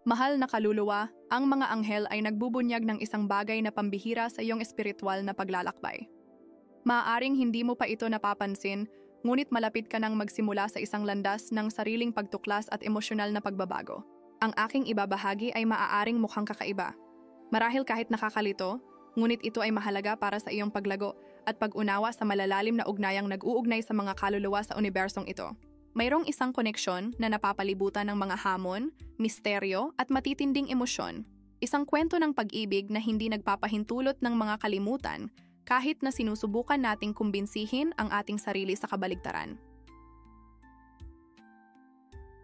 Mahal na kaluluwa, ang mga anghel ay nagbubunyag ng isang bagay na pambihira sa iyong espiritual na paglalakbay. Maaaring hindi mo pa ito napapansin, ngunit malapit ka nang magsimula sa isang landas ng sariling pagtuklas at emosyonal na pagbabago. Ang aking ibabahagi ay maaaring mukhang kakaiba. Marahil kahit nakakalito, ngunit ito ay mahalaga para sa iyong paglago at pag-unawa sa malalalim na ugnayang nag-uugnay sa mga kaluluwa sa unibersong ito. Mayroong isang koneksyon na napapalibutan ng mga hamon, misteryo at matitinding emosyon. Isang kwento ng pag-ibig na hindi nagpapahintulot ng mga kalimutan kahit na sinusubukan nating kumbinsihin ang ating sarili sa kabaligtaran.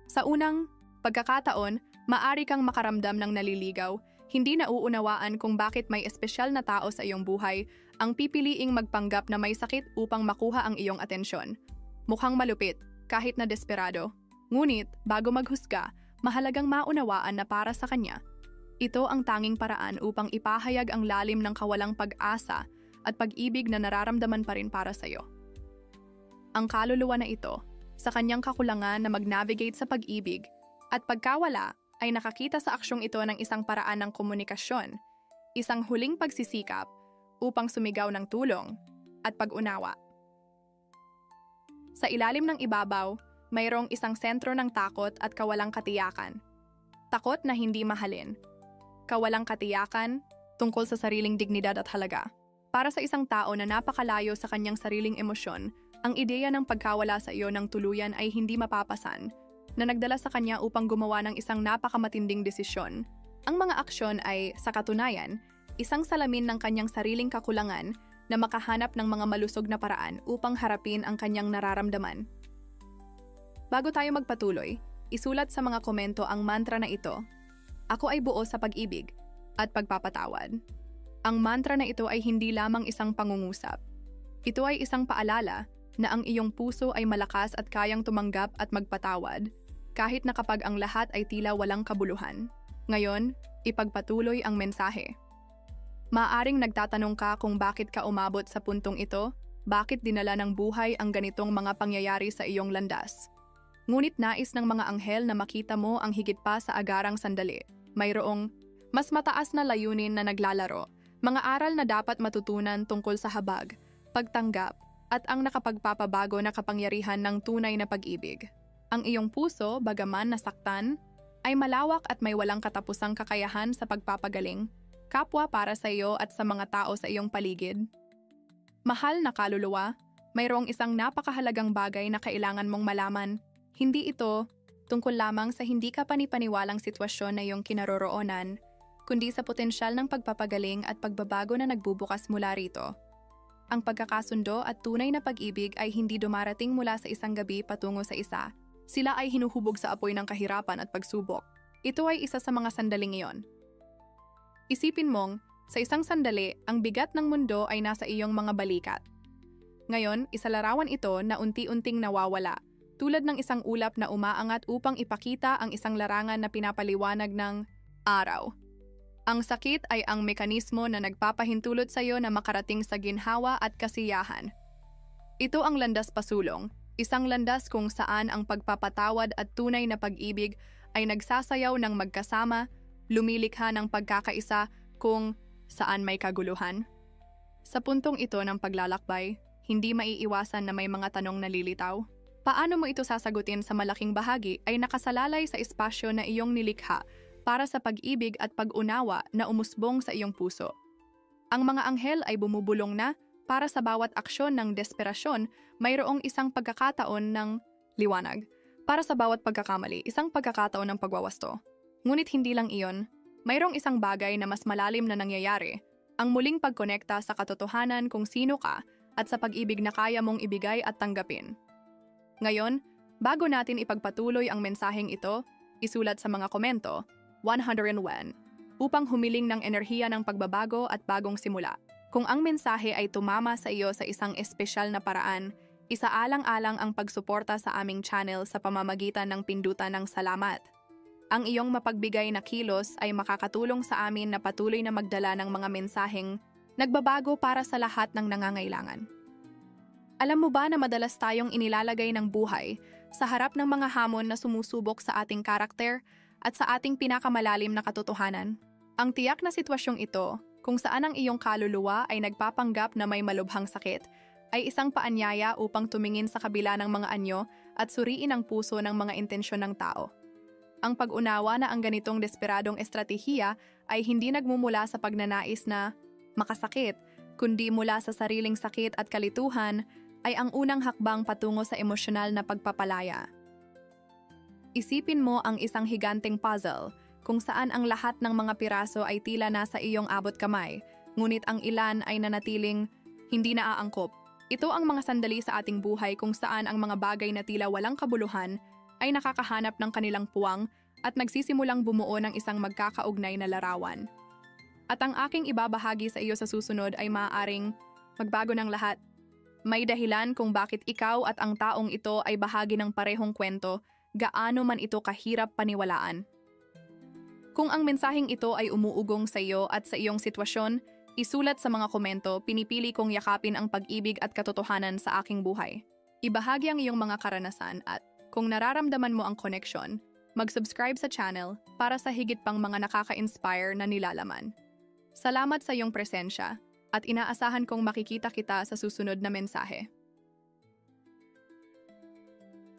Sa unang pagkakataon, maaari kang makaramdam ng naliligaw, hindi nauunawaan kung bakit may espesyal na tao sa iyong buhay ang pipiliing magpanggap na may sakit upang makuha ang iyong atensyon. Mukhang malupit, kahit na desperado. Ngunit, bago maghusga, mahalagang maunawaan na para sa kanya, ito ang tanging paraan upang ipahayag ang lalim ng kawalang pag-asa at pag-ibig na nararamdaman pa rin para sa iyo. Ang kaluluwa na ito, sa kanyang kakulangan na mag-navigate sa pag-ibig at pagkawala, ay nakakita sa aksyong ito ng isang paraan ng komunikasyon, isang huling pagsisikap upang sumigaw ng tulong at pag-unawa. Sa ilalim ng ibabaw, mayroong isang sentro ng takot at kawalang katiyakan. Takot na hindi mahalin. Kawalang katiyakan tungkol sa sariling dignidad at halaga. Para sa isang tao na napakalayo sa kanyang sariling emosyon, ang ideya ng pagkawala sa iyo ng tuluyan ay hindi mapapasan, na nagdala sa kanya upang gumawa ng isang napakamatinding desisyon. Ang mga aksyon ay, sa katunayan, isang salamin ng kanyang sariling kakulangan na makahanap ng mga malusog na paraan upang harapin ang kanyang nararamdaman. Bago tayo magpatuloy, isulat sa mga komento ang mantra na ito. Ako ay buo sa pag-ibig at pagpapatawad. Ang mantra na ito ay hindi lamang isang pangungusap. Ito ay isang paalala na ang iyong puso ay malakas at kayang tumanggap at magpatawad, kahit na kapag ang lahat ay tila walang kabuluhan. Ngayon, ipagpatuloy ang mensahe. Maaring nagtatanong ka kung bakit ka umabot sa puntong ito, bakit dinala ng buhay ang ganitong mga pangyayari sa iyong landas. Ngunit nais ng mga anghel na makita mo ang higit pa sa agarang sandali. Mayroong mas mataas na layunin na naglalaro, mga aral na dapat matutunan tungkol sa habag, pagtanggap, at ang nakapagpapabago na kapangyarihan ng tunay na pag-ibig. Ang iyong puso, bagaman nasaktan, ay malawak at may walang katapusang kakayahan sa pagpapagaling, kapwa para sa iyo at sa mga tao sa iyong paligid. Mahal na kaluluwa, mayroong isang napakahalagang bagay na kailangan mong malaman. Hindi ito tungkol lamang sa hindi ka panipaniwalang sitwasyon na iyong kinaroroonan, kundi sa potensyal ng pagpapagaling at pagbabago na nagbubukas mula rito. Ang pagkakasundo at tunay na pag-ibig ay hindi dumarating mula sa isang gabi patungo sa isa. Sila ay hinuhubog sa apoy ng kahirapan at pagsubok. Ito ay isa sa mga sandaling iyon. Isipin mong, sa isang sandali, ang bigat ng mundo ay nasa iyong mga balikat. Ngayon, isalarawan ito na unti-unting nawawala, tulad ng isang ulap na umaangat upang ipakita ang isang larangan na pinapaliwanag ng araw. Ang sakit ay ang mekanismo na nagpapahintulot sa iyo na makarating sa ginhawa at kasiyahan. Ito ang landas pasulong, isang landas kung saan ang pagpapatawad at tunay na pag-ibig ay nagsasayaw ng magkasama, lumilikha ng pagkakaisa kung saan may kaguluhan. Sa puntong ito ng paglalakbay, hindi maiiwasan na may mga tanong na lilitaw. Paano mo ito sasagutin sa malaking bahagi ay nakasalalay sa espasyo na iyong nilikha para sa pag-ibig at pag-unawa na umusbong sa iyong puso. Ang mga anghel ay bumubulong na para sa bawat aksyon ng desperasyon, mayroong isang pagkakataon ng liwanag. Para sa bawat pagkakamali, isang pagkakataon ng pagwawasto. Ngunit hindi lang iyon, mayroong isang bagay na mas malalim na nangyayari, ang muling pagkonekta sa katotohanan kung sino ka at sa pag-ibig na kaya mong ibigay at tanggapin. Ngayon, bago natin ipagpatuloy ang mensaheng ito, isulat sa mga komento, 101, upang humiling ng enerhiya ng pagbabago at bagong simula. Kung ang mensahe ay tumama sa iyo sa isang espesyal na paraan, isaalang-alang ang pagsuporta sa aming channel sa pamamagitan ng pindutan ng salamat. Ang iyong mapagbigay na kilos ay makakatulong sa amin na patuloy na magdala ng mga mensaheng nagbabago para sa lahat ng nangangailangan. Alam mo ba na madalas tayong inilalagay ng buhay sa harap ng mga hamon na sumusubok sa ating karakter at sa ating pinakamalalim na katotohanan. Ang tiyak na sitwasyong ito, kung saan ang iyong kaluluwa ay nagpapanggap na may malubhang sakit, ay isang paanyaya upang tumingin sa kabila ng mga anyo at suriin ang puso ng mga intensyon ng tao. Ang pag-unawa na ang ganitong desperadong estratehiya ay hindi nagmumula sa pagnanais na makasakit, kundi mula sa sariling sakit at kalituhan, ay ang unang hakbang patungo sa emosyonal na pagpapalaya. Isipin mo ang isang higanteng puzzle, kung saan ang lahat ng mga piraso ay tila nasa iyong abot kamay, ngunit ang ilan ay nanatiling hindi naaangkop. Ito ang mga sandali sa ating buhay kung saan ang mga bagay na tila walang kabuluhan ay nakakahanap ng kanilang puwang at nagsisimulang bumuo ng isang magkakaugnay na larawan. At ang aking ibabahagi sa iyo sa susunod ay maaaring magbago ng lahat. May dahilan kung bakit ikaw at ang taong ito ay bahagi ng parehong kwento, gaano man ito kahirap paniwalaan. Kung ang mensaheng ito ay umuugong sa iyo at sa iyong sitwasyon, isulat sa mga komento, pinipili kong yakapin ang pag-ibig at katotohanan sa aking buhay. Ibahagi ang iyong mga karanasan at, kung nararamdaman mo ang koneksyon, mag-subscribe sa channel para sa higit pang mga nakaka-inspire na nilalaman. Salamat sa iyong presensya at inaasahan kong makikita kita sa susunod na mensahe.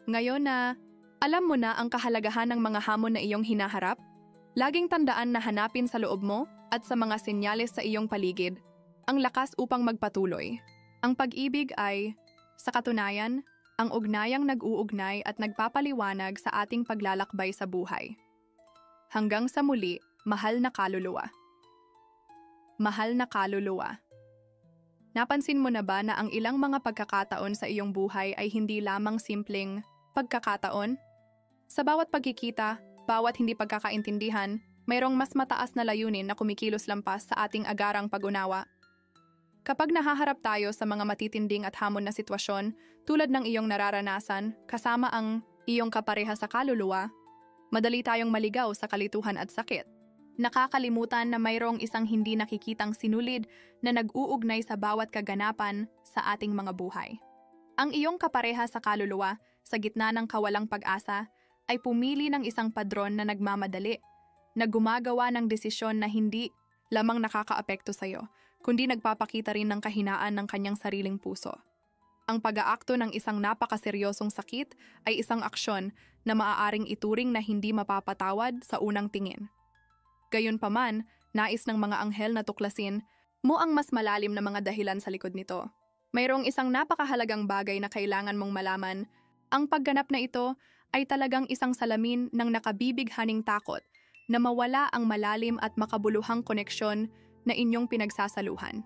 Ngayon na alam mo na ang kahalagahan ng mga hamon na iyong hinaharap, laging tandaan na hanapin sa loob mo at sa mga senyales sa iyong paligid ang lakas upang magpatuloy. Ang pag-ibig ay, sa katunayan, ang ugnayang nag-uugnay at nagpapaliwanag sa ating paglalakbay sa buhay. Hanggang sa muli, mahal na kaluluwa. Mahal na kaluluwa. Napansin mo na ba na ang ilang mga pagkakataon sa iyong buhay ay hindi lamang simpleng pagkakataon? Sa bawat pagkikita, bawat hindi pagkakaintindihan, mayroong mas mataas na layunin na kumikilos lampas sa ating agarang pag-unawa. Kapag nahaharap tayo sa mga matitinding at hamon na sitwasyon, tulad ng iyong nararanasan, kasama ang iyong kapareha sa kaluluwa, madali tayong maligaw sa kalituhan at sakit. Nakakalimutan na mayroong isang hindi nakikitang sinulid na nag-uugnay sa bawat kaganapan sa ating mga buhay. Ang iyong kapareha sa kaluluwa, sa gitna ng kawalang pag-asa, ay pumili ng isang padron na nagmamadali, na gumagawa ng desisyon na hindi lamang nakakaapekto sa iyo, kundi nagpapakita rin ng kahinaan ng kanyang sariling puso. Ang pag-aakto ng isang napakaseryosong sakit ay isang aksyon na maaaring ituring na hindi mapapatawad sa unang tingin. Gayunpaman, nais ng mga anghel na tuklasin mo ang mas malalim na mga dahilan sa likod nito. Mayroong isang napakahalagang bagay na kailangan mong malaman. Ang pagganap na ito ay talagang isang salamin ng nakabibighaning takot na mawala ang malalim at makabuluhang koneksyon na inyong pinagsasaluhan.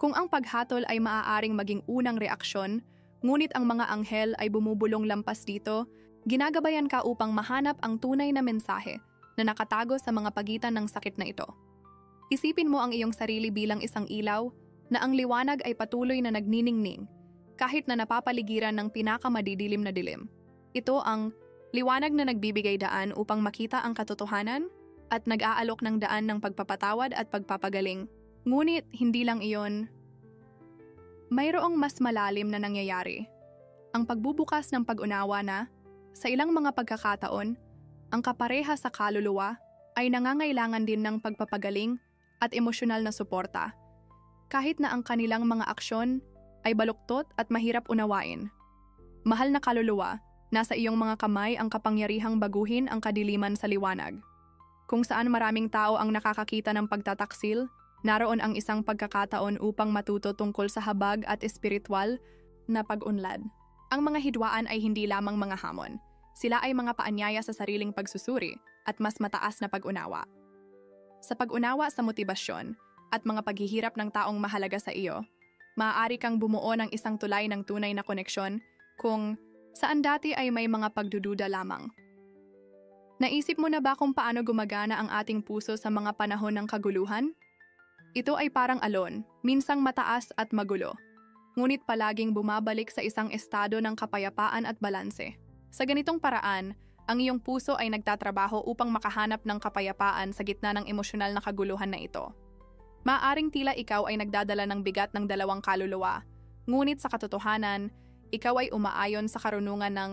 Kung ang paghatol ay maaaring maging unang reaksyon, ngunit ang mga anghel ay bumubulong lampas dito, ginagabayan ka upang mahanap ang tunay na mensahe na nakatago sa mga pagitan ng sakit na ito. Isipin mo ang iyong sarili bilang isang ilaw na ang liwanag ay patuloy na nagniningning kahit na napapaligiran ng pinakamadidilim na dilim. Ito ang liwanag na nagbibigay daan upang makita ang katotohanan at nag-aalok ng daan ng pagpapatawad at pagpapagaling. Ngunit hindi lang iyon. Mayroong mas malalim na nangyayari. Ang pagbubukas ng pag-unawa na, sa ilang mga pagkakataon, ang kapareha sa kaluluwa ay nangangailangan din ng pagpapagaling at emosyonal na suporta, kahit na ang kanilang mga aksyon ay baluktot at mahirap unawain. Mahal na kaluluwa, nasa iyong mga kamay ang kapangyarihang baguhin ang kadiliman sa liwanag. Kung saan maraming tao ang nakakakita ng pagtataksil, naroon ang isang pagkakataon upang matuto tungkol sa habag at espiritual na pag-unlad. Ang mga hidwaan ay hindi lamang mga hamon. Sila ay mga paanyaya sa sariling pagsusuri at mas mataas na pag-unawa. Sa pag-unawa sa motibasyon at mga paghihirap ng taong mahalaga sa iyo, maaari kang bumuo ng isang tulay ng tunay na koneksyon kung saan dati ay may mga pagdududa lamang. Naisip mo na ba kung paano gumagana ang ating puso sa mga panahon ng kaguluhan? Ito ay parang alon, minsang mataas at magulo, ngunit palaging bumabalik sa isang estado ng kapayapaan at balanse. Sa ganitong paraan, ang iyong puso ay nagtatrabaho upang makahanap ng kapayapaan sa gitna ng emosyonal na kaguluhan na ito. Maaring tila ikaw ay nagdadala ng bigat ng dalawang kaluluwa, ngunit sa katotohanan, ikaw ay umaayon sa karunungan ng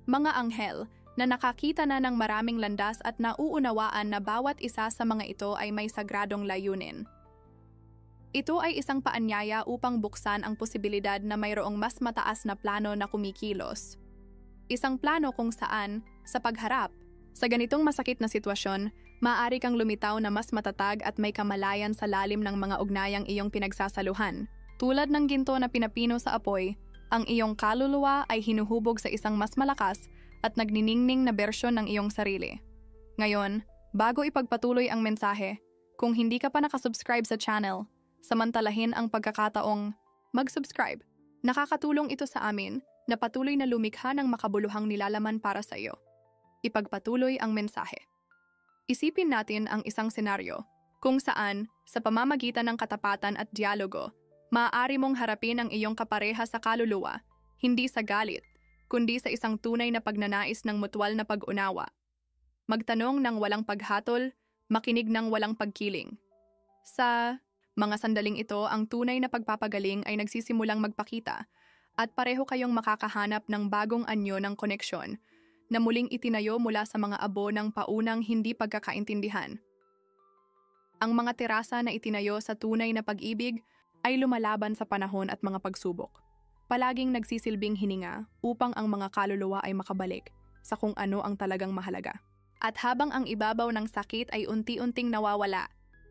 mga anghel na nakakita na ng maraming landas at nauunawaan na bawat isa sa mga ito ay may sagradong layunin. Ito ay isang paanyaya upang buksan ang posibilidad na mayroong mas mataas na plano na kumikilos. Isang plano kung saan, sa pagharap, sa ganitong masakit na sitwasyon, maaari kang lumitaw na mas matatag at may kamalayan sa lalim ng mga ugnayang iyong pinagsasaluhan. Tulad ng ginto na pinapino sa apoy, ang iyong kaluluwa ay hinuhubog sa isang mas malakas at nagniningning na bersyon ng iyong sarili. Ngayon, bago ipagpatuloy ang mensahe, kung hindi ka pa nakasubscribe sa channel, samantalahin ang pagkakataong mag-subscribe. Nakakatulong ito sa amin na patuloy na lumikha ng makabuluhang nilalaman para sa iyo. Ipagpatuloy ang mensahe. Isipin natin ang isang senaryo kung saan, sa pamamagitan ng katapatan at dialogo, maaari mong harapin ang iyong kapareha sa kaluluwa, hindi sa galit, kundi sa isang tunay na pagnanais ng mutual na pag-unawa. Magtanong ng walang paghatol, makinig ng walang pagkiling. Sa mga sandaling ito, ang tunay na pagpapagaling ay nagsisimulang magpakita at pareho kayong makakahanap ng bagong anyo ng koneksyon na muling itinayo mula sa mga abo ng paunang hindi pagkakaintindihan. Ang mga terasa na itinayo sa tunay na pag-ibig ay lumalaban sa panahon at mga pagsubok. Palaging nagsisilbing hininga upang ang mga kaluluwa ay makabalik sa kung ano ang talagang mahalaga. At habang ang ibabaw ng sakit ay unti-unting nawawala,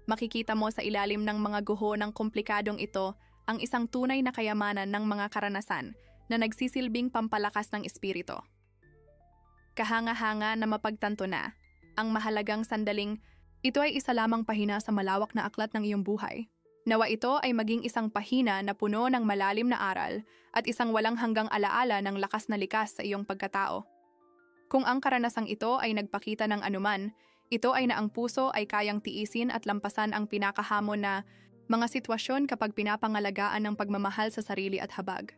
makikita mo sa ilalim ng mga guho ng komplikadong ito ang isang tunay na kayamanan ng mga karanasan na nagsisilbing pampalakas ng espiritu. Kahanga-hanga na mapagtanto na, ang mahalagang sandaling, ito ay isa lamang pahina sa malawak na aklat ng iyong buhay. Nawa ito ay maging isang pahina na puno ng malalim na aral at isang walang hanggang alaala ng lakas na likas sa iyong pagkatao. Kung ang karanasang ito ay nagpakita ng anuman, ito ay na ang puso ay kayang tiisin at lampasan ang pinakahamon na mga sitwasyon kapag pinapangalagaan ng pagmamahal sa sarili at habag.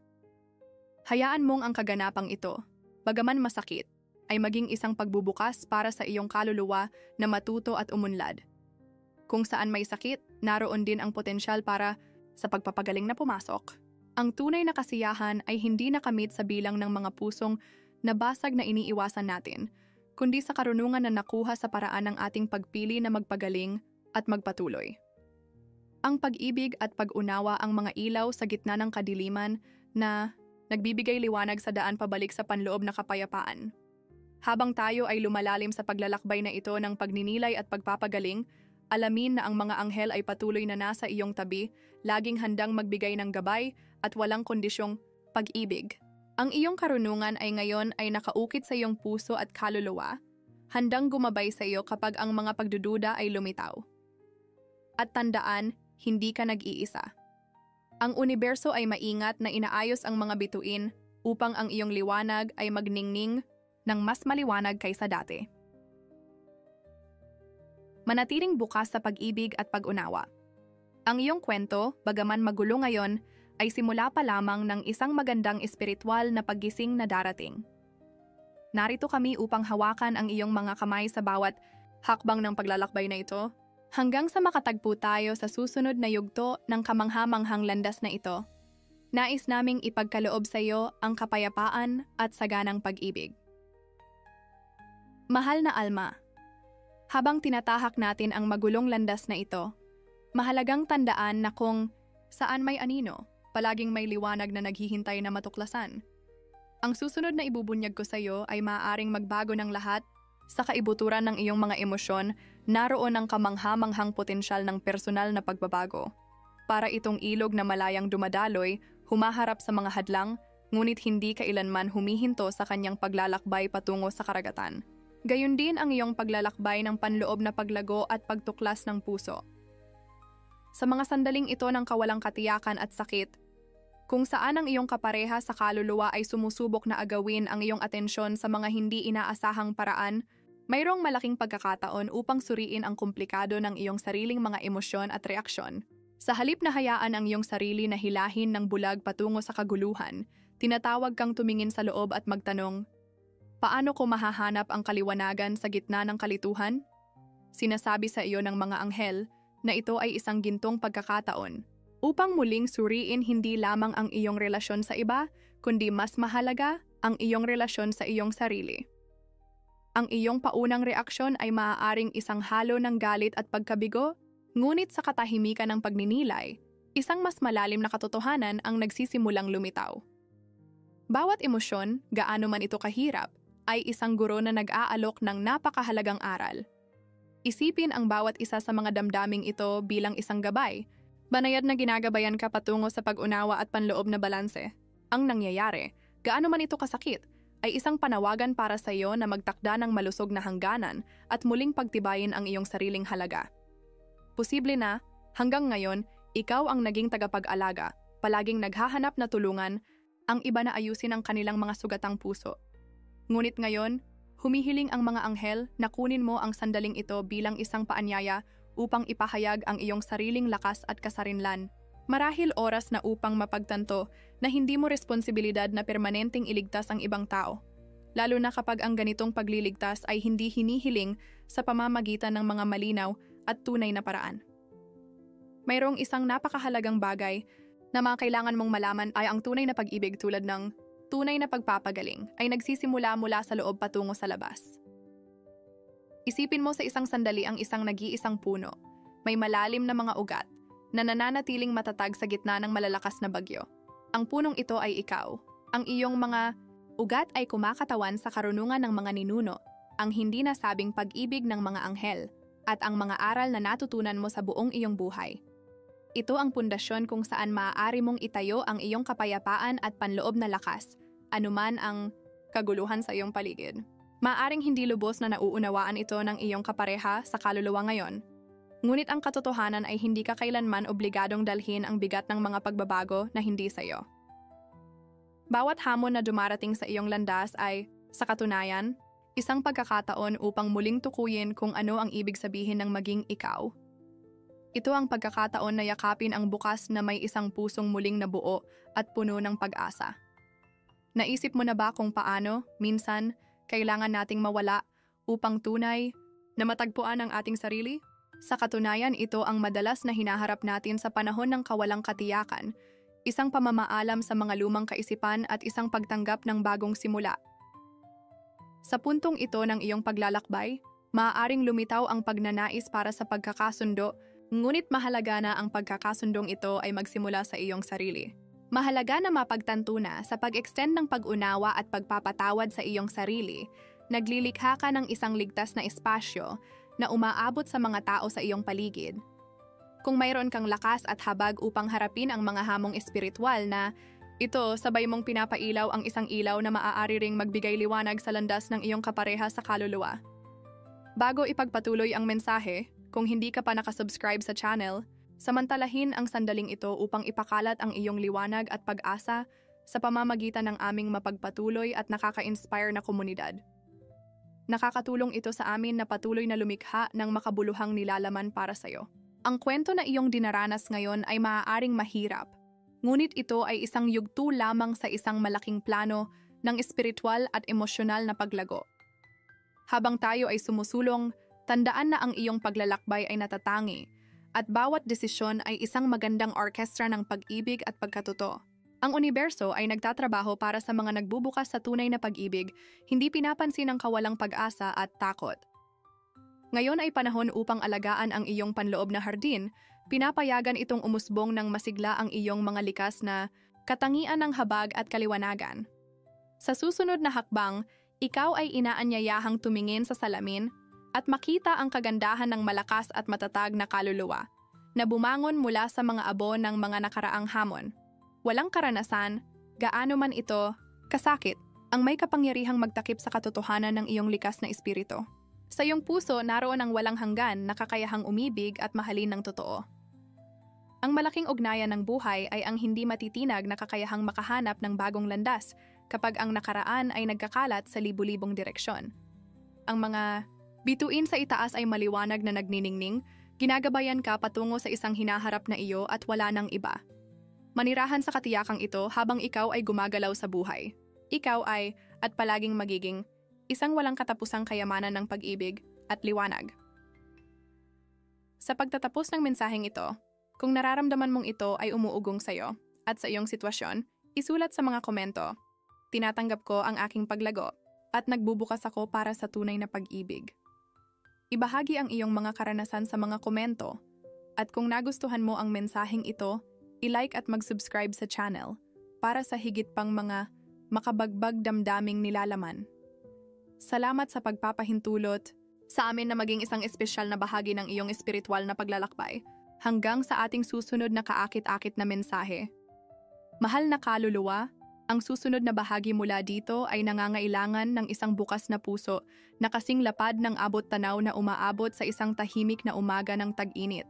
Hayaan mong ang kaganapang ito, bagaman masakit, ay maging isang pagbubukas para sa iyong kaluluwa na matuto at umunlad. Kung saan may sakit, naroon din ang potensyal para sa pagpapagaling na pumasok. Ang tunay na kasiyahan ay hindi nakamit sa bilang ng mga pusong nabasag na iniiwasan natin, kundi sa karunungan na nakuha sa paraan ng ating pagpili na magpagaling at magpatuloy. Ang pag-ibig at pag-unawa ang mga ilaw sa gitna ng kadiliman na nagbibigay liwanag sa daan pabalik sa panloob na kapayapaan. Habang tayo ay lumalalim sa paglalakbay na ito ng pagninilay at pagpapagaling, alamin na ang mga anghel ay patuloy na nasa iyong tabi, laging handang magbigay ng gabay at walang kondisyong pag-ibig. Ang iyong karunungan ay ngayon ay nakaukit sa iyong puso at kaluluwa, handang gumabay sa iyo kapag ang mga pagdududa ay lumitaw. At tandaan, hindi ka nag-iisa. Ang universo ay maingat na inaayos ang mga bituin upang ang iyong liwanag ay magningning ng mas maliwanag kaysa dati. Manatiling bukas sa pag-ibig at pag-unawa. Ang iyong kwento, bagaman magulo ngayon, ay simula pa lamang ng isang magandang espiritual na paggising na darating. Narito kami upang hawakan ang iyong mga kamay sa bawat hakbang ng paglalakbay na ito, hanggang sa makatagpo tayo sa susunod na yugto ng kamangha-manghang landas na ito. Nais naming ipagkaloob sa iyo ang kapayapaan at saganang pag-ibig. Mahal na Alma, habang tinatahak natin ang magulong landas na ito, mahalagang tandaan na kung saan may anino, palaging may liwanag na naghihintay na matuklasan. Ang susunod na ibubunyag ko sa iyo ay maaaring magbago ng lahat. Sa kaibuturan ng iyong mga emosyon, naroon ang kamangha-manghang potensyal ng personal na pagbabago. Para itong ilog na malayang dumadaloy, humaharap sa mga hadlang, ngunit hindi kailanman humihinto sa kanyang paglalakbay patungo sa karagatan. Gayun din ang iyong paglalakbay ng panloob na paglago at pagtuklas ng puso. Sa mga sandaling ito ng kawalang katiyakan at sakit, kung saan ang iyong kapareha sa kaluluwa ay sumusubok na agawin ang iyong atensyon sa mga hindi inaasahang paraan, mayroong malaking pagkakataon upang suriin ang komplikado ng iyong sariling mga emosyon at reaksyon. Sa halip na hayaan ang iyong sarili na hilahin ng bulag patungo sa kaguluhan, tinatawag kang tumingin sa loob at magtanong, paano ko mahahanap ang kaliwanagan sa gitna ng kalituhan? Sinasabi sa iyo ng mga anghel na ito ay isang gintong pagkakataon upang muling suriin hindi lamang ang iyong relasyon sa iba, kundi mas mahalaga ang iyong relasyon sa iyong sarili. Ang iyong paunang reaksyon ay maaaring isang halo ng galit at pagkabigo, ngunit sa katahimikan ng pagninilay, isang mas malalim na katotohanan ang nagsisimulang lumitaw. Bawat emosyon, gaano man ito kahirap, ay isang guro na nag-aalok ng napakahalagang aral. Isipin ang bawat isa sa mga damdaming ito bilang isang gabay, banayad na ginagabayan ka patungo sa pag-unawa at panloob na balanse. Ang nangyayari, gaano man ito kasakit, ay isang panawagan para sa iyo na magtakda ng malusog na hangganan at muling pagtibayin ang iyong sariling halaga. Posible na, hanggang ngayon, ikaw ang naging tagapag-alaga, palaging naghahanap na tulungan, ang iba na ayusin ang kanilang mga sugatang puso. Ngunit ngayon, humihiling ang mga anghel na kunin mo ang sandaling ito bilang isang paanyaya upang ipahayag ang iyong sariling lakas at kasarinlan. Marahil oras na upang mapagtanto na hindi mo responsibilidad na permanenteng iligtas ang ibang tao, lalo na kapag ang ganitong pagliligtas ay hindi hinihiling sa pamamagitan ng mga malinaw at tunay na paraan. Mayroong isang napakahalagang bagay na mga kailangan mong malaman ay ang tunay na pag-ibig tulad ng tunay na pagpapagaling ay nagsisimula mula sa loob patungo sa labas. Isipin mo sa isang sandali ang isang nag-iisang puno, may malalim na mga ugat, na nananatiling matatag sa gitna ng malalakas na bagyo. Ang punong ito ay ikaw. Ang iyong mga ugat ay kumakatawan sa karunungan ng mga ninuno, ang hindi nasabing pag-ibig ng mga anghel, at ang mga aral na natutunan mo sa buong iyong buhay. Ito ang pundasyon kung saan maaari mong itayo ang iyong kapayapaan at panloob na lakas, anuman ang kaguluhan sa iyong paligid. Maaaring hindi lubos na nauunawaan ito ng iyong kapareha sa kaluluwa ngayon. Ngunit ang katotohanan ay hindi ka kailanman obligadong dalhin ang bigat ng mga pagbabago na hindi sa iyo. Bawat hamon na dumarating sa iyong landas ay, sa katunayan, isang pagkakataon upang muling tukuyin kung ano ang ibig sabihin ng maging ikaw. Ito ang pagkakataon na yakapin ang bukas na may isang pusong muling nabuo at puno ng pag-asa. Naisip mo na ba kung paano, minsan, kailangan nating mawala upang tunay na matagpuan ang ating sarili? Sa katunayan, ito ang madalas na hinaharap natin sa panahon ng kawalang katiyakan, isang pamamaalam sa mga lumang kaisipan at isang pagtanggap ng bagong simula. Sa puntong ito ng iyong paglalakbay, maaaring lumitaw ang pagnanais para sa pagkakasundo, ngunit mahalaga na ang pagkakasundong ito ay magsimula sa iyong sarili. Mahalaga na mapagtanto na sa pag-extend ng pag-unawa at pagpapatawad sa iyong sarili, naglilikha ka ng isang ligtas na espasyo na umaabot sa mga tao sa iyong paligid. Kung mayroon kang lakas at habag upang harapin ang mga hamong espiritual na ito, sabay mong pinapailaw ang isang ilaw na maaari ring magbigay liwanag sa landas ng iyong kapareha sa kaluluwa. Bago ipagpatuloy ang mensahe, kung hindi ka pa nakasubscribe sa channel, samantalahin ang sandaling ito upang ipakalat ang iyong liwanag at pag-asa sa pamamagitan ng aming mapagpatuloy at nakaka-inspire na komunidad. Nakakatulong ito sa amin na patuloy na lumikha ng makabuluhang nilalaman para sa iyo. Ang kwento na iyong dinaranas ngayon ay maaaring mahirap, ngunit ito ay isang yugto lamang sa isang malaking plano ng espiritual at emosyonal na paglago. Habang tayo ay sumusulong, tandaan na ang iyong paglalakbay ay natatangi, at bawat desisyon ay isang magandang orkestra ng pag-ibig at pagkatuto. Ang universo ay nagtatrabaho para sa mga nagbubukas sa tunay na pag-ibig, hindi pinapansin ang kawalang pag-asa at takot. Ngayon ay panahon upang alagaan ang iyong panloob na hardin, pinapayagan itong umusbong ng masigla ang iyong mga likas na katangian ng habag at kaliwanagan. Sa susunod na hakbang, ikaw ay inaanyayahang tumingin sa salamin at makita ang kagandahan ng malakas at matatag na kaluluwa na bumangon mula sa mga abo ng mga nakaraang hamon. Walang karanasan, gaano man ito, kasakit, ang may kapangyarihang magtakip sa katotohanan ng iyong likas na espiritu. Sa iyong puso, naroon ang walang hanggan na kakayahang umibig at mahalin ng totoo. Ang malaking ugnayan ng buhay ay ang hindi matitinag na kakayahang makahanap ng bagong landas kapag ang nakaraan ay nagkakalat sa libu-libong direksyon. Ang mga bituin sa itaas ay maliwanag na nagniningning, ginagabayan ka patungo sa isang hinaharap na iyo at wala nang iba. Manirahan sa katiyakang ito habang ikaw ay gumagalaw sa buhay. Ikaw ay, at palaging magiging, isang walang katapusang kayamanan ng pag-ibig at liwanag. Sa pagtatapos ng mensaheng ito, kung nararamdaman mong ito ay umuugong sa iyo at sa iyong sitwasyon, isulat sa mga komento. Tinatanggap ko ang aking paglago. at nagbubukas ako para sa tunay na pag-ibig. Ibahagi ang iyong mga karanasan sa mga komento. At kung nagustuhan mo ang mensaheng ito, i-like at mag-subscribe sa channel para sa higit pang mga makabagbag damdaming nilalaman. Salamat sa pagpapahintulot sa amin na maging isang espesyal na bahagi ng iyong espiritual na paglalakbay hanggang sa ating susunod na kaakit-akit na mensahe. Mahal na kaluluwa, ang susunod na bahagi mula dito ay nangangailangan ng isang bukas na puso na kasing lapad ng abot tanaw na umaabot sa isang tahimik na umaga ng tag-init.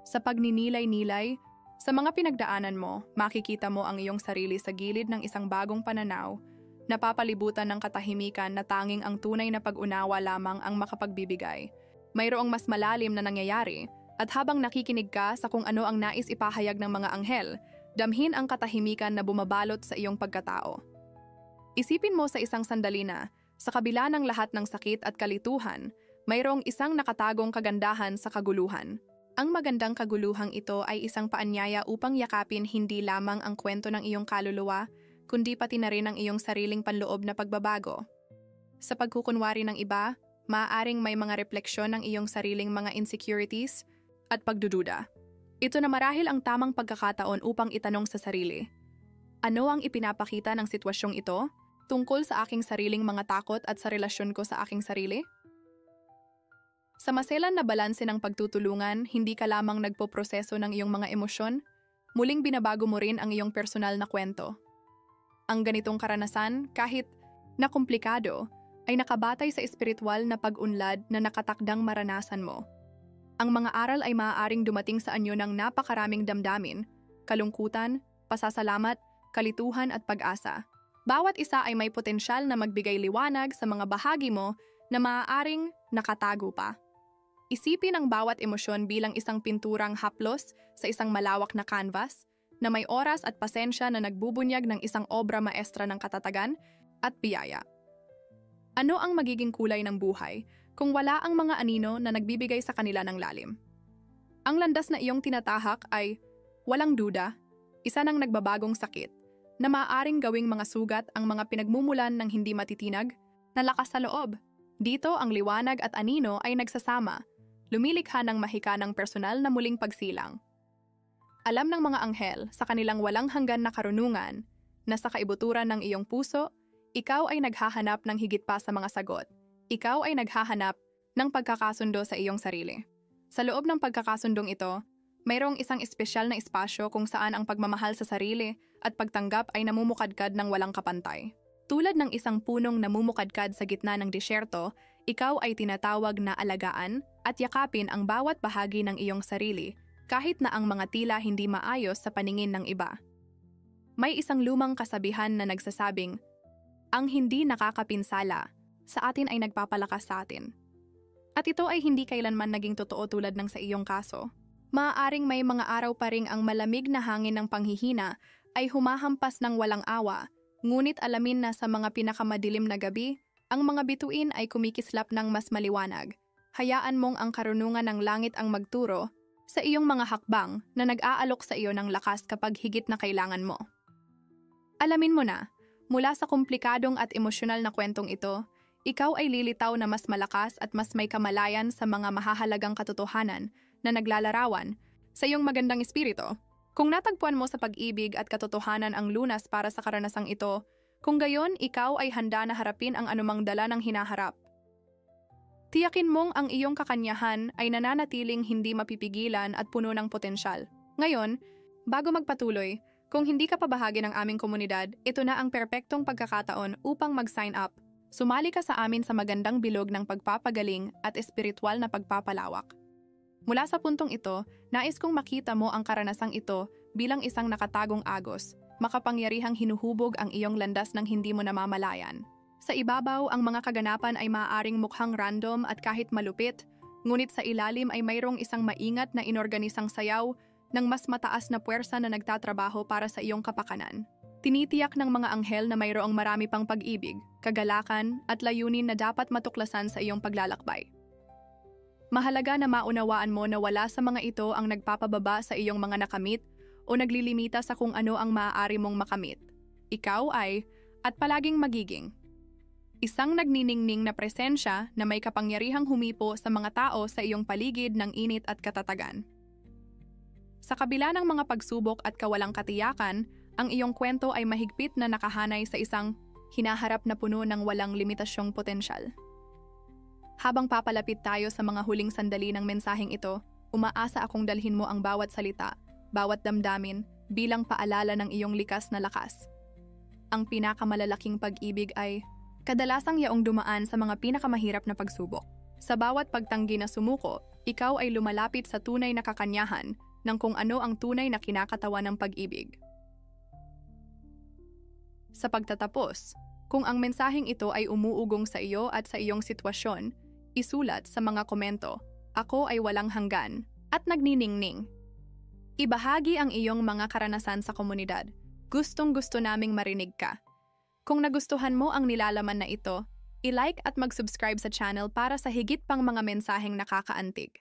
Sa pagninilay-nilay, sa mga pinagdaanan mo, makikita mo ang iyong sarili sa gilid ng isang bagong pananaw, napapalibutan ng katahimikan na tanging ang tunay na pag-unawa lamang ang makapagbibigay. Mayroong mas malalim na nangyayari, at habang nakikinig ka sa kung ano ang nais ipahayag ng mga anghel, damhin ang katahimikan na bumabalot sa iyong pagkatao. Isipin mo sa isang sandali na, sa kabila ng lahat ng sakit at kalituhan, mayroong isang nakatagong kagandahan sa kaguluhan. Ang magandang kaguluhang ito ay isang paanyaya upang yakapin hindi lamang ang kwento ng iyong kaluluwa, kundi pati na rin ang iyong sariling panloob na pagbabago. Sa pagkukunwari ng iba, maaaring may mga refleksyon ng iyong sariling mga insecurities at pagdududa. Ito na marahil ang tamang pagkakataon upang itanong sa sarili. Ano ang ipinapakita ng sitwasyong ito tungkol sa aking sariling mga takot at sa relasyon ko sa aking sarili? Sa maselan na balanse ng pagtutulungan, hindi ka lamang nagpoproseso ng iyong mga emosyon, muling binabago mo rin ang iyong personal na kwento. Ang ganitong karanasan, kahit na komplikado, ay nakabatay sa espiritual na pag-unlad na nakatakdang maranasan mo. Ang mga aral ay maaaring dumating sa anyo ng napakaraming damdamin, kalungkutan, pasasalamat, kalituhan at pag-asa. Bawat isa ay may potensyal na magbigay liwanag sa mga bahagi mo na maaaring nakatago pa. Isipin ang bawat emosyon bilang isang pinturang haplos sa isang malawak na canvas na may oras at pasensya na nagbubunyag ng isang obra maestra ng katatagan at biyaya. Ano ang magiging kulay ng buhay kung wala ang mga anino na nagbibigay sa kanila ng lalim? Ang landas na iyong tinatahak ay, walang duda, isa ng nagbabagong sakit na maaaring gawing mga sugat ang mga pinagmumulan ng hindi matitinag na lakas sa loob. Dito ang liwanag at anino ay nagsasama, lumilikha ng mahikanang personal na muling pagsilang. Alam ng mga anghel sa kanilang walang hanggan na karunungan na sa kaibuturan ng iyong puso, ikaw ay naghahanap ng higit pa sa mga sagot. Ikaw ay naghahanap ng pagkakasundo sa iyong sarili. Sa loob ng pagkakasundong ito, mayroong isang espesyal na espasyo kung saan ang pagmamahal sa sarili at pagtanggap ay namumukadkad ng walang kapantay. Tulad ng isang punong namumukadkad sa gitna ng disyerto, ikaw ay tinatawag na alagaan at yakapin ang bawat bahagi ng iyong sarili kahit na ang mga tila hindi maayos sa paningin ng iba. May isang lumang kasabihan na nagsasabing, ang hindi nakakapinsala sa atin ay nagpapalakas sa atin. At ito ay hindi kailanman naging totoo tulad ng sa iyong kaso. Maaaring may mga araw pa ring ang malamig na hangin ng panghihina ay humahampas ng walang awa, ngunit alamin na sa mga pinakamadilim na gabi, ang mga bituin ay kumikislap ng mas maliwanag. Hayaan mong ang karunungan ng langit ang magturo sa iyong mga hakbang na nag-aalok sa iyo ng lakas kapag higit na kailangan mo. Alamin mo na, mula sa komplikadong at emosyonal na kwentong ito, ikaw ay lilitaw na mas malakas at mas may kamalayan sa mga mahahalagang katotohanan na naglalarawan sa iyong magandang espiritu. Kung natagpuan mo sa pag-ibig at katotohanan ang lunas para sa karanasang ito, kung gayon ikaw ay handa na harapin ang anumang dala ng hinaharap. Tiyakin mong ang iyong kakanyahan ay nananatiling hindi mapipigilan at puno ng potensyal. Ngayon, bago magpatuloy, kung hindi ka pa bahagi ng aming komunidad, ito na ang perpektong pagkakataon upang mag-sign up. Sumali ka sa amin sa magandang bilog ng pagpapagaling at espiritual na pagpapalawak. Mula sa puntong ito, nais kong makita mo ang karanasang ito bilang isang nakatagong agos, makapangyarihang hinuhubog ang iyong landas ng hindi mo namamalayan. Sa ibabaw, ang mga kaganapan ay maaaring mukhang random at kahit malupit, ngunit sa ilalim ay mayroong isang maingat na inorganisang sayaw ng mas mataas na puwersa na nagtatrabaho para sa iyong kapakanan. Tinitiyak ng mga anghel na mayroong marami pang pag-ibig, kagalakan at layunin na dapat matuklasan sa iyong paglalakbay. Mahalaga na maunawaan mo na wala sa mga ito ang nagpapababa sa iyong mga nakamit o naglilimita sa kung ano ang maaari mong makamit. Ikaw ay, at palaging magiging. Isang nagniningning na presensya na may kapangyarihang humipo sa mga tao sa iyong paligid ng init at katatagan. Sa kabila ng mga pagsubok at kawalang katiyakan, ang iyong kwento ay mahigpit na nakahanay sa isang hinaharap na puno ng walang limitasyong potensyal. Habang papalapit tayo sa mga huling sandali ng mensaheng ito, umaasa akong dalhin mo ang bawat salita, bawat damdamin, bilang paalala ng iyong likas na lakas. Ang pinakamalalaking pag-ibig ay kadalasang yaong dumaan sa mga pinakamahirap na pagsubok. Sa bawat pagtanggi na sumuko, ikaw ay lumalapit sa tunay na kakanyahan ng kung ano ang tunay na kinakatawan ng pag-ibig. Sa pagtatapos, kung ang mensaheng ito ay umuugong sa iyo at sa iyong sitwasyon, isulat sa mga komento, "Ako ay walang hanggan," at nagniningning. Ibahagi ang iyong mga karanasan sa komunidad. Gustong-gusto naming marinig ka. Kung nagustuhan mo ang nilalaman na ito, i-like at mag-subscribe sa channel para sa higit pang mga mensaheng nakakaantig.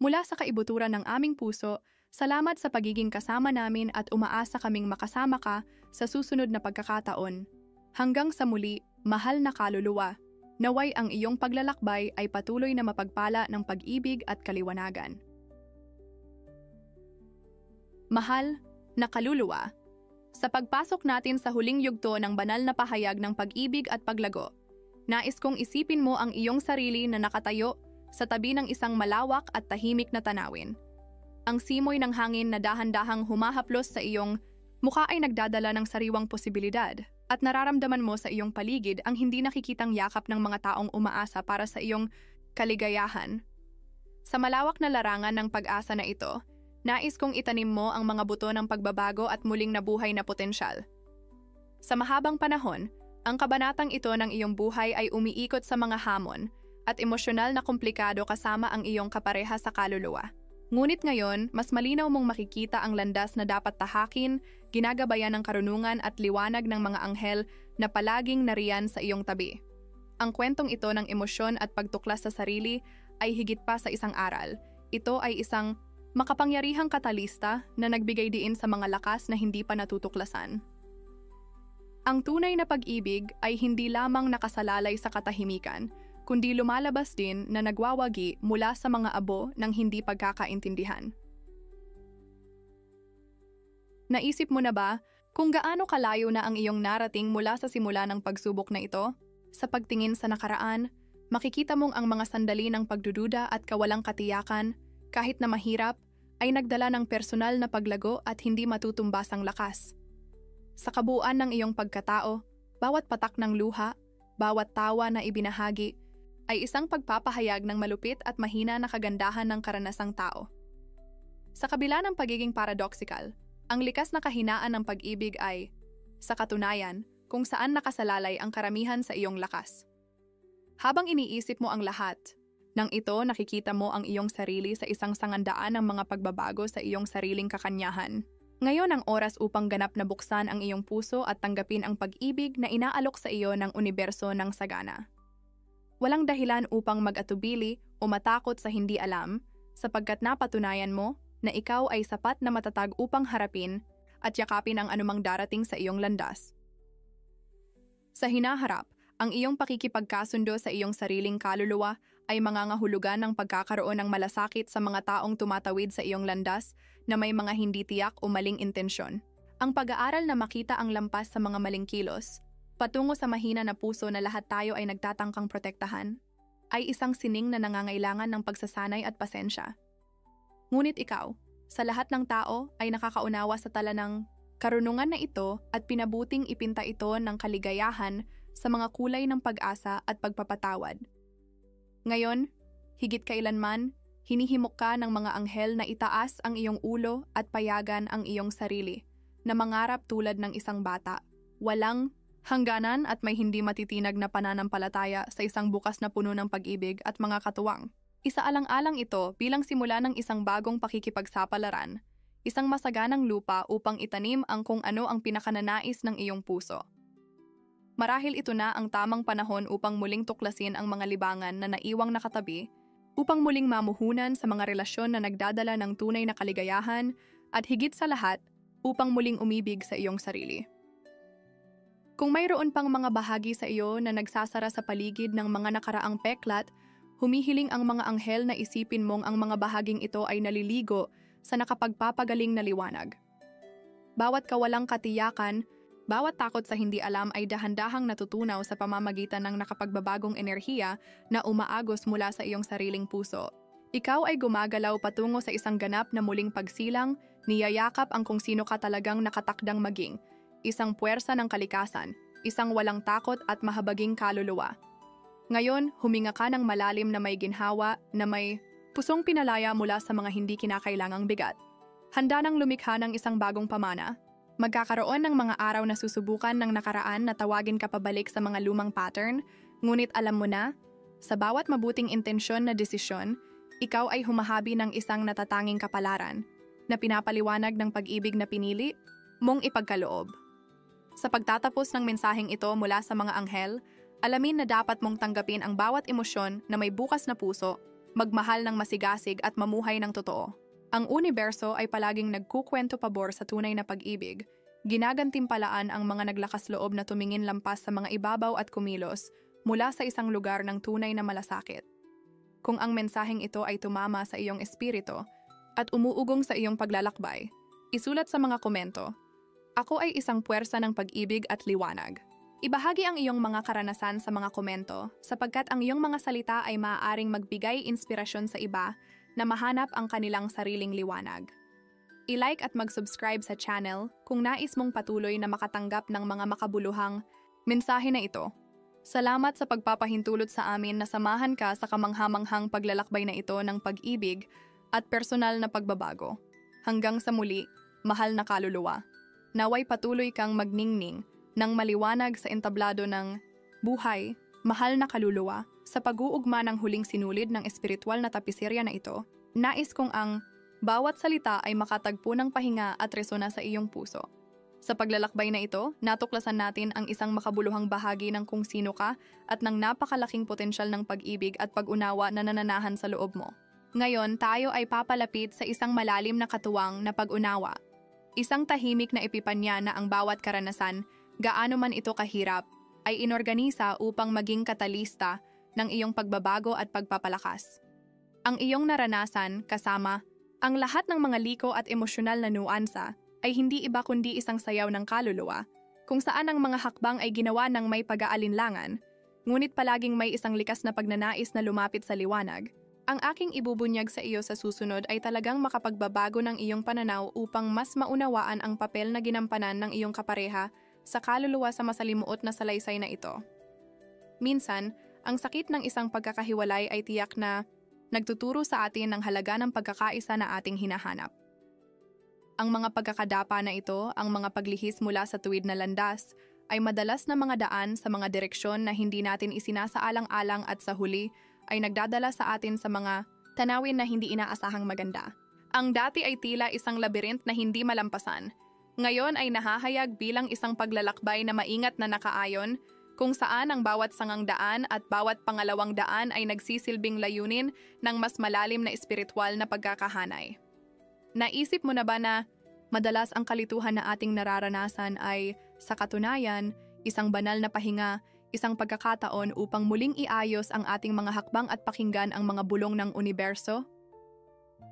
Mula sa kaibuturan ng aming puso, salamat sa pagiging kasama namin at umaasa kaming makasama ka sa susunod na pagkakataon. Hanggang sa muli, mahal na kaluluwa, naway ang iyong paglalakbay ay patuloy na mapagpala ng pag-ibig at kaliwanagan. Mahal na kaluluwa, sa pagpasok natin sa huling yugto ng banal na pahayag ng pag-ibig at paglago, nais kong isipin mo ang iyong sarili na nakatayo sa tabi ng isang malawak at tahimik na tanawin. Ang simoy ng hangin na dahan-dahang humahaplos sa iyong mukha ay nagdadala ng sariwang posibilidad at nararamdaman mo sa iyong paligid ang hindi nakikitang yakap ng mga taong umaasa para sa iyong kaligayahan. Sa malawak na larangan ng pag-asa na ito, nais kong itanim mo ang mga buto ng pagbabago at muling nabuhay na potensyal. Sa mahabang panahon, ang kabanatang ito ng iyong buhay ay umiikot sa mga hamon at emosyonal na komplikado kasama ang iyong kapareha sa kaluluwa. Ngunit ngayon, mas malinaw mong makikita ang landas na dapat tahakin, ginagabayan ng karunungan at liwanag ng mga anghel na palaging nariyan sa iyong tabi. Ang kwentong ito ng emosyon at pagtuklas sa sarili ay higit pa sa isang aral. Ito ay isang makapangyarihang katalista na nagbigay diin sa mga lakas na hindi pa natutuklasan. Ang tunay na pag-ibig ay hindi lamang nakasalalay sa katahimikan, kundi lumalabas din na nagwawagi mula sa mga abo ng hindi pagkakaintindihan. Naisip mo na ba kung gaano kalayo na ang iyong narating mula sa simula ng pagsubok na ito? Sa pagtingin sa nakaraan, makikita mong ang mga sandali ng pagdududa at kawalang katiyakan, kahit na mahirap, ay nagdala ng personal na paglago at hindi matutumbasang lakas. Sa kabuuan ng iyong pagkatao, bawat patak ng luha, bawat tawa na ibinahagi, ay isang pagpapahayag ng malupit at mahina na kagandahan ng karanasang tao. Sa kabila ng pagiging paradoxical, ang likas na kahinaan ng pag-ibig ay, sa katunayan, kung saan nakasalalay ang karamihan sa iyong lakas. Habang iniisip mo ang lahat, nang ito nakikita mo ang iyong sarili sa isang sangandaan ng mga pagbabago sa iyong sariling kakanyahan. Ngayon ang oras upang ganap na buksan ang iyong puso at tanggapin ang pag-ibig na inaalok sa iyo ng universo ng sagana. Walang dahilan upang mag-atubili o matakot sa hindi alam, sapagkat napatunayan mo na ikaw ay sapat na matatag upang harapin at yakapin ang anumang darating sa iyong landas. Sa hinaharap, ang iyong pakikipagkasundo sa iyong sariling kaluluwa ay mangangahulugan ng pagkakaroon ng malasakit sa mga taong tumatawid sa iyong landas na may mga hindi tiyak o maling intensyon. Ang pag-aaral na makita ang lampas sa mga maling kilos, patungo sa mahina na puso na lahat tayo ay nagtatangkang protektahan, ay isang sining na nangangailangan ng pagsasanay at pasensya. Ngunit ikaw, sa lahat ng tao ay nakakaunawa sa tala ng karunungan na ito at pinabuting ipinta ito ng kaligayahan sa mga kulay ng pag-asa at pagpapatawad. Ngayon, higit kailanman, hinihimok ka ng mga anghel na itaas ang iyong ulo at payagan ang iyong sarili, na mangarap tulad ng isang bata, walang hangganan at may hindi matitinag na pananampalataya sa isang bukas na puno ng pag-ibig at mga katuwang. Isaalang-alang ito bilang simula ng isang bagong pakikipagsapalaran, isang masaganang lupa upang itanim ang kung ano ang pinakananais ng iyong puso. Marahil ito na ang tamang panahon upang muling tuklasin ang mga libangan na naiwang nakatabi, upang muling mamuhunan sa mga relasyon na nagdadala ng tunay na kaligayahan at higit sa lahat, upang muling umibig sa iyong sarili. Kung mayroon pang mga bahagi sa iyo na nagsasara sa paligid ng mga nakaraang peklat, humihiling ang mga anghel na isipin mong ang mga bahaging ito ay naliligo sa nakapagpapagaling na liwanag. Bawat kawalang katiyakan, bawat takot sa hindi alam ay dahan-dahang natutunaw sa pamamagitan ng nakapagbabagong enerhiya na umaagos mula sa iyong sariling puso. Ikaw ay gumagalaw patungo sa isang ganap na muling pagsilang, niyayakap ang kung sino ka talagang nakatakdang maging, isang puwersa ng kalikasan, isang walang takot at mahabaging kaluluwa. Ngayon, huminga ka ng malalim na may ginhawa, na may pusong pinalaya mula sa mga hindi kinakailangang bigat. Handa nang lumikha ng isang bagong pamana. Magkakaroon ng mga araw na susubukan ng nakaraan na tawagin ka pabalik sa mga lumang pattern, ngunit alam mo na, sa bawat mabuting intensyon na desisyon, ikaw ay humahabi ng isang natatanging kapalaran na pinapaliwanag ng pag-ibig na pinili mong ipagkaloob. Sa pagtatapos ng mensaheng ito mula sa mga anghel, alamin na dapat mong tanggapin ang bawat emosyon na may bukas na puso, magmahal ng masigasig at mamuhay ng totoo. Ang universo ay palaging nagkukwento pabor sa tunay na pag-ibig, ginagantimpalaan ang mga naglakas loob na tumingin lampas sa mga ibabaw at kumilos mula sa isang lugar ng tunay na malasakit. Kung ang mensaheng ito ay tumama sa iyong espiritu at umuugong sa iyong paglalakbay, isulat sa mga komento, "Ako ay isang puwersa ng pag-ibig at liwanag." Ibahagi ang iyong mga karanasan sa mga komento sapagkat ang iyong mga salita ay maaaring magbigay inspirasyon sa iba na mahanap ang kanilang sariling liwanag. I-like at mag-subscribe sa channel kung nais mong patuloy na makatanggap ng mga makabuluhang mensahe na ito. Salamat sa pagpapahintulot sa amin na samahan ka sa kamanghamanghang paglalakbay na ito ng pag-ibig at personal na pagbabago. Hanggang sa muli, mahal na kaluluwa. Naway patuloy kang magningning ng maliwanag sa entablado ng buhay, mahal na kaluluwa. Sa pag-uugma ng huling sinulid ng espiritual na tapisirya na ito, nais kong ang bawat salita ay makatagpo ng pahinga at resona sa iyong puso. Sa paglalakbay na ito, natuklasan natin ang isang makabuluhang bahagi ng kung sino ka at ng napakalaking potensyal ng pag-ibig at pag-unawa na nananahan sa loob mo. Ngayon, tayo ay papalapit sa isang malalim na katuwang na pag-unawa. Isang tahimik na epipanya na ang bawat karanasan, gaano man ito kahirap, ay inorganisa upang maging katalista ng iyong pagbabago at pagpapalakas. Ang iyong naranasan, kasama ang lahat ng mga liko at emosyonal na nuansa, ay hindi iba kundi isang sayaw ng kaluluwa, kung saan ang mga hakbang ay ginawa ng may pag-aalinlangan, ngunit palaging may isang likas na pagnanais na lumapit sa liwanag. Ang aking ibubunyag sa iyo sa susunod ay talagang makapagbabago ng iyong pananaw upang mas maunawaan ang papel na ginampanan ng iyong kapareha sa kaluluwa sa masalimuot na salaysay na ito. Minsan, ang sakit ng isang pagkakahiwalay ay tiyak na nagtuturo sa atin ng halaga ng pagkakaisa na ating hinahanap. Ang mga pagkakadapa na ito, ang mga paglihis mula sa tuwid na landas, ay madalas na mga daan sa mga direksyon na hindi natin isinasaalang-alang at sa huli ay nagdadala sa atin sa mga tanawin na hindi inaasahang maganda. Ang dati ay tila isang labirint na hindi malampasan. Ngayon ay nahahayag bilang isang paglalakbay na maingat na nakaayon, kung saan ang bawat sangang daan at bawat pangalawang daan ay nagsisilbing layunin ng mas malalim na espiritual na pagkakahanay. Naisip mo na ba na madalas ang kalituhan na ating nararanasan ay, sa katunayan, isang banal na pahinga, isang pagkakataon upang muling iayos ang ating mga hakbang at pakinggan ang mga bulong ng universo?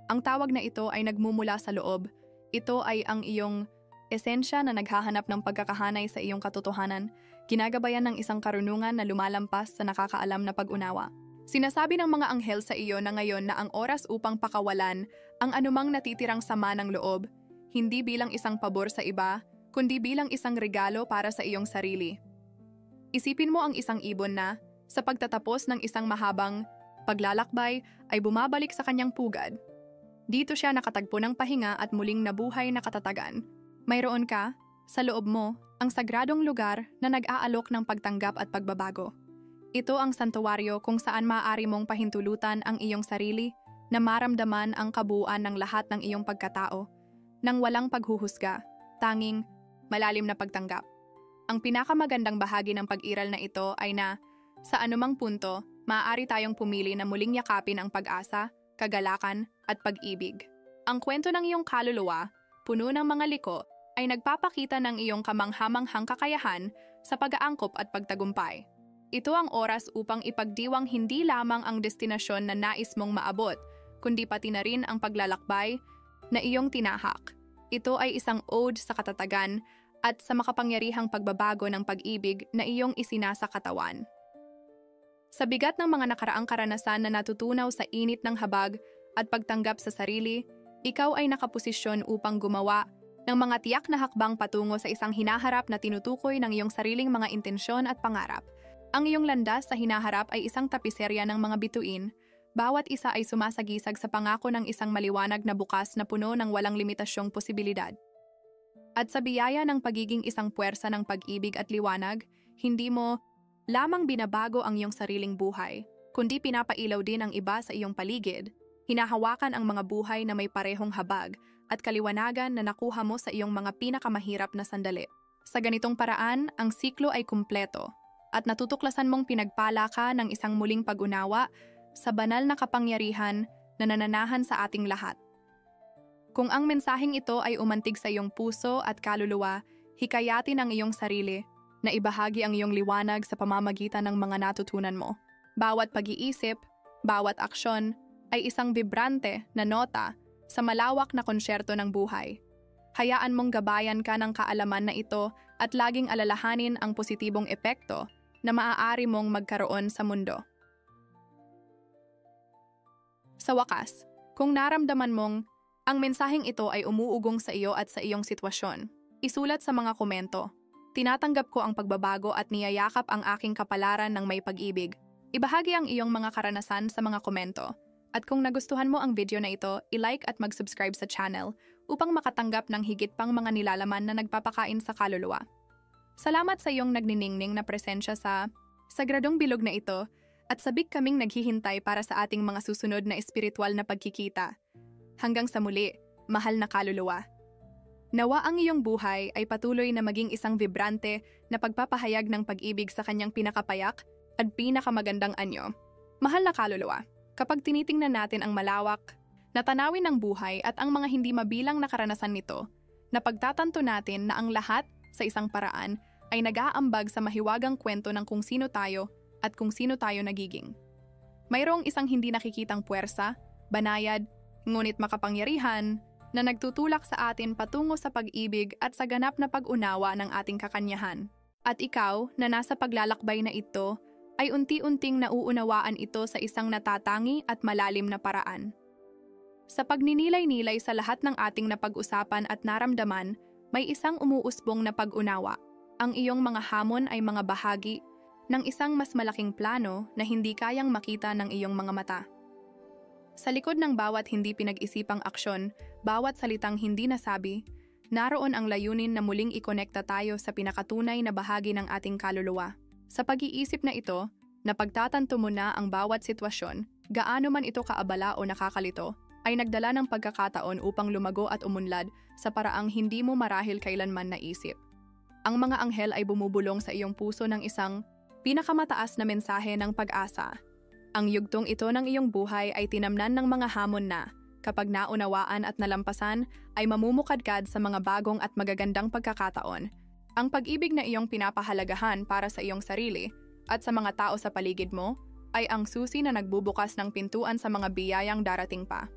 Ang tawag na ito ay nagmumula sa loob. Ito ay ang iyong esensya na naghahanap ng pagkakahanay sa iyong katotohanan, ginagabayan ng isang karunungan na lumalampas sa nakakaalam na pag-unawa. Sinasabi ng mga anghel sa iyo na ngayon na ang oras upang pakawalan ang anumang natitirang sama ng loob, hindi bilang isang pabor sa iba, kundi bilang isang regalo para sa iyong sarili. Isipin mo ang isang ibon na, sa pagtatapos ng isang mahabang paglalakbay, ay bumabalik sa kanyang pugad. Dito siya nakatagpo ng pahinga at muling nabuhay na katatagan. Mayroon ka, sa loob mo, ang sagradong lugar na nag-aalok ng pagtanggap at pagbabago. Ito ang santuwaryo kung saan maaari mong pahintulutan ang iyong sarili na maramdaman ang kabuuan ng lahat ng iyong pagkatao, nang walang paghuhusga, tanging malalim na pagtanggap. Ang pinakamagandang bahagi ng pag-iral na ito ay na, sa anumang punto, maaari tayong pumili na muling yakapin ang pag-asa, kagalakan, at pag-ibig. Ang kwento ng iyong kaluluwa, puno ng mga liko, ay nagpapakita ng iyong kamanghamanghang kakayahan sa pag-aangkop at pagtagumpay. Ito ang oras upang ipagdiwang hindi lamang ang destinasyon na nais mong maabot, kundi pati na rin ang paglalakbay na iyong tinahak. Ito ay isang ode sa katatagan at sa makapangyarihang pagbabago ng pag-ibig na iyong isinasa katawan. Sa bigat ng mga nakaraang karanasan na natutunaw sa init ng habag at pagtanggap sa sarili, ikaw ay nakaposisyon upang gumawa ng mga tiyak na hakbang patungo sa isang hinaharap na tinutukoy ng iyong sariling mga intensyon at pangarap. Ang iyong landas sa hinaharap ay isang tapiserya ng mga bituin. Bawat isa ay sumasagisag sa pangako ng isang maliwanag na bukas na puno ng walang limitasyong posibilidad. At sa biyaya ng pagiging isang puwersa ng pag-ibig at liwanag, hindi mo lamang binabago ang iyong sariling buhay, kundi pinapailaw din ang iba sa iyong paligid. Hinahawakan ang mga buhay na may parehong habag at kaliwanagan na nakuha mo sa iyong mga pinakamahirap na sandali. Sa ganitong paraan, ang siklo ay kumpleto at natutuklasan mong pinagpala ka ng isang muling pag-unawa sa banal na kapangyarihan na nananahan sa ating lahat. Kung ang mensaheng ito ay umantig sa iyong puso at kaluluwa, hikayatin ang iyong sarili na ibahagi ang iyong liwanag sa pamamagitan ng mga natutunan mo. Bawat pag-iisip, bawat aksyon ay isang vibrante na nota sa malawak na konsyerto ng buhay. Hayaan mong gabayan ka ng kaalaman na ito at laging alalahanin ang positibong epekto na maaari mong magkaroon sa mundo. Sa wakas, kung naramdaman mong ang mensaheng ito ay umuugong sa iyo at sa iyong sitwasyon, isulat sa mga komento. Tinatanggap ko ang pagbabago at niyayakap ang aking kapalaran ng may pag-ibig. Ibahagi ang iyong mga karanasan sa mga komento. At kung nagustuhan mo ang video na ito, i-like at mag-subscribe sa channel upang makatanggap ng higit pang mga nilalaman na nagpapakain sa kaluluwa. Salamat sa iyong nagniningning na presensya sa sagradong bilog na ito at sabik kaming naghihintay para sa ating mga susunod na espiritual na pagkikita. Hanggang sa muli, mahal na kaluluwa. Nawa ang iyong buhay ay patuloy na maging isang vibrante na pagpapahayag ng pag-ibig sa kanyang pinakapayak at pinakamagandang anyo. Mahal na kaluluwa, kapag tinitingnan natin ang malawak na tanawin ng buhay at ang mga hindi mabilang na karanasan nito, napagtatanto natin na ang lahat sa isang paraan ay nag-aambag sa mahiwagang kwento ng kung sino tayo at kung sino tayo nagiging. Mayroong isang hindi nakikitang puwersa, banayad, ngunit makapangyarihan na nagtutulak sa atin patungo sa pag-ibig at sa ganap na pag-unawa ng ating kakanyahan. At ikaw na nasa paglalakbay na ito ay unti-unting nauunawaan ito sa isang natatangi at malalim na paraan. Sa pagninilay-nilay sa lahat ng ating napag-usapan at naramdaman, may isang umuusbong na pag-unawa. Ang iyong mga hamon ay mga bahagi ng isang mas malaking plano na hindi kayang makita ng iyong mga mata. Sa likod ng bawat hindi pinag-isipang aksyon, bawat salitang hindi nasabi, naroon ang layunin na muling ikonekta tayo sa pinakatunay na bahagi ng ating kaluluwa. Sa pag-iisip na ito, napagtatanto mo na ang bawat sitwasyon, gaano man ito kaabala o nakakalito, ay nagdala ng pagkakataon upang lumago at umunlad sa paraang hindi mo marahil kailanman naisip. Ang mga anghel ay bumubulong sa iyong puso ng isang pinakamataas na mensahe ng pag-asa. Ang yugtong ito ng iyong buhay ay tinamnan ng mga hamon na, kapag naunawaan at nalampasan, ay mamumukadkad sa mga bagong at magagandang pagkakataon. Ang pag-ibig na iyong pinapahalagahan para sa iyong sarili at sa mga tao sa paligid mo ay ang susi na nagbubukas ng pintuan sa mga biyayang darating pa.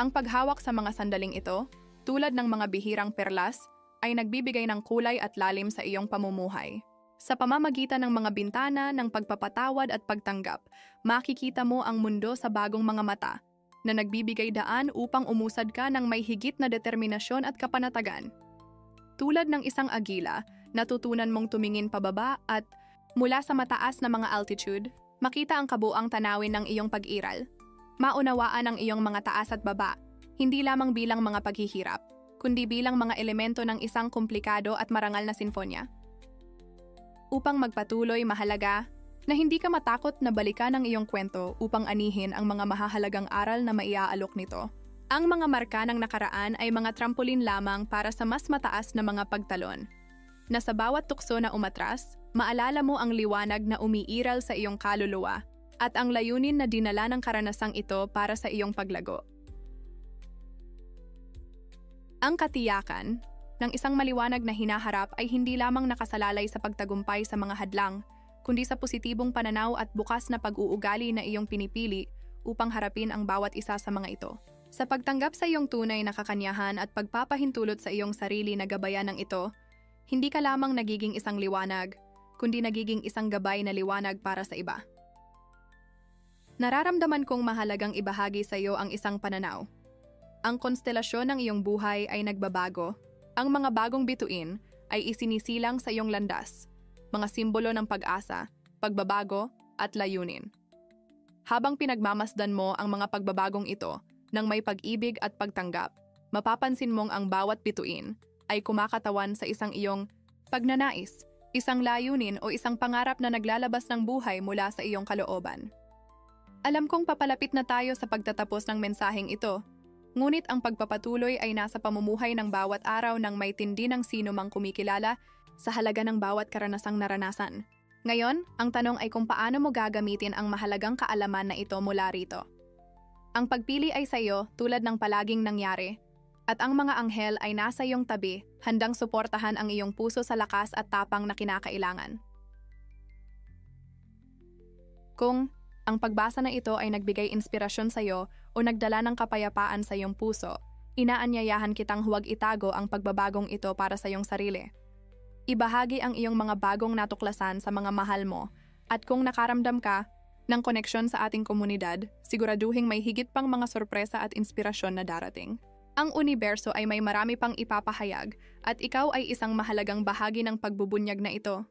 Ang paghawak sa mga sandaling ito, tulad ng mga bihirang perlas, ay nagbibigay ng kulay at lalim sa iyong pamumuhay. Sa pamamagitan ng mga bintana ng pagpapatawad at pagtanggap, makikita mo ang mundo sa bagong mga mata na nagbibigay daan upang umusad ka ng may higit na determinasyon at kapanatagan. Tulad ng isang agila, natutunan mong tumingin pababa at mula sa mataas na mga altitude, makita ang kabuang tanawin ng iyong pag-iral. Maunawaan ang iyong mga taas at baba, hindi lamang bilang mga paghihirap, kundi bilang mga elemento ng isang komplikado at marangal na sinfonya. Upang magpatuloy, mahalaga na hindi ka matakot na balikan ang iyong kwento upang anihin ang mga mahahalagang aral na maiaalok nito. Ang mga marka ng nakaraan ay mga trampolin lamang para sa mas mataas na mga pagtalon. Na sa bawat tukso na umatras, maalala mo ang liwanag na umiiral sa iyong kaluluwa at ang layunin na dinala ng karanasang ito para sa iyong paglago. Ang katiyakan ng isang maliwanag na hinaharap ay hindi lamang nakasalalay sa pagtagumpay sa mga hadlang, kundi sa positibong pananaw at bukas na pag-uugali na iyong pinipili upang harapin ang bawat isa sa mga ito. Sa pagtanggap sa iyong tunay na kakanyahan at pagpapahintulot sa iyong sarili na gabayan ng ito, hindi ka lamang nagiging isang liwanag, kundi nagiging isang gabay na liwanag para sa iba. Nararamdaman kong mahalagang ibahagi sa iyo ang isang pananaw. Ang konstelasyon ng iyong buhay ay nagbabago. Ang mga bagong bituin ay isinisilang sa iyong landas, mga simbolo ng pag-asa, pagbabago at layunin. Habang pinagmamasdan mo ang mga pagbabagong ito nang may pag-ibig at pagtanggap, mapapansin mong ang bawat bituin ay kumakatawan sa isang iyong pagnanais, isang layunin o isang pangarap na naglalabas ng buhay mula sa iyong kalooban. Alam kong papalapit na tayo sa pagtatapos ng mensaheng ito, ngunit ang pagpapatuloy ay nasa pamumuhay ng bawat araw ng may tindi ng sino mang kumikilala sa halaga ng bawat karanasang naranasan. Ngayon, ang tanong ay kung paano mo gagamitin ang mahalagang kaalaman na ito mula rito. Ang pagpili ay sa iyo tulad ng palaging nangyari, at ang mga anghel ay nasa iyong tabi, handang suportahan ang iyong puso sa lakas at tapang na kinakailangan. Kung ang pagbasa na ito ay nagbigay inspirasyon sa iyo o nagdala ng kapayapaan sa iyong puso, inaanyayahan kitang huwag itago ang pagbabagong ito para sa iyong sarili. Ibahagi ang iyong mga bagong natuklasan sa mga mahal mo, at kung nakaramdam ka ng koneksyon sa ating komunidad, siguraduhing may higit pang mga sorpresa at inspirasyon na darating. Ang universo ay may marami pang ipapahayag at ikaw ay isang mahalagang bahagi ng pagbubunyag na ito.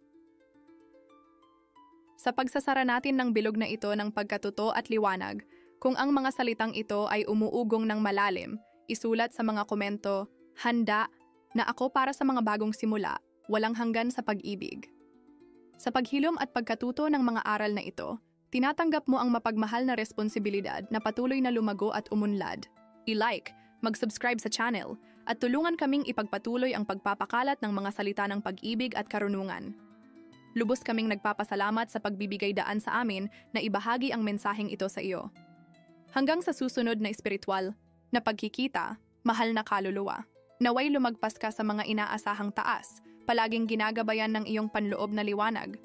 Sa pagsasara natin ng bilog na ito ng pagkatuto at liwanag, kung ang mga salitang ito ay umuugong ng malalim, isulat sa mga komento, handa na ako para sa mga bagong simula, walang hanggan sa pag-ibig. Sa paghilom at pagkatuto ng mga aral na ito, tinatanggap mo ang mapagmahal na responsibilidad na patuloy na lumago at umunlad. I-like, mag-subscribe sa channel, at tulungan kaming ipagpatuloy ang pagpapakalat ng mga salita ng pag-ibig at karunungan. Lubos kaming nagpapasalamat sa pagbibigay daan sa amin na ibahagi ang mensaheng ito sa iyo. Hanggang sa susunod na espiritual na pagkikita, mahal na kaluluwa. Naway lumagpas ka sa mga inaasahang taas, palaging ginagabayan ng iyong panloob na liwanag,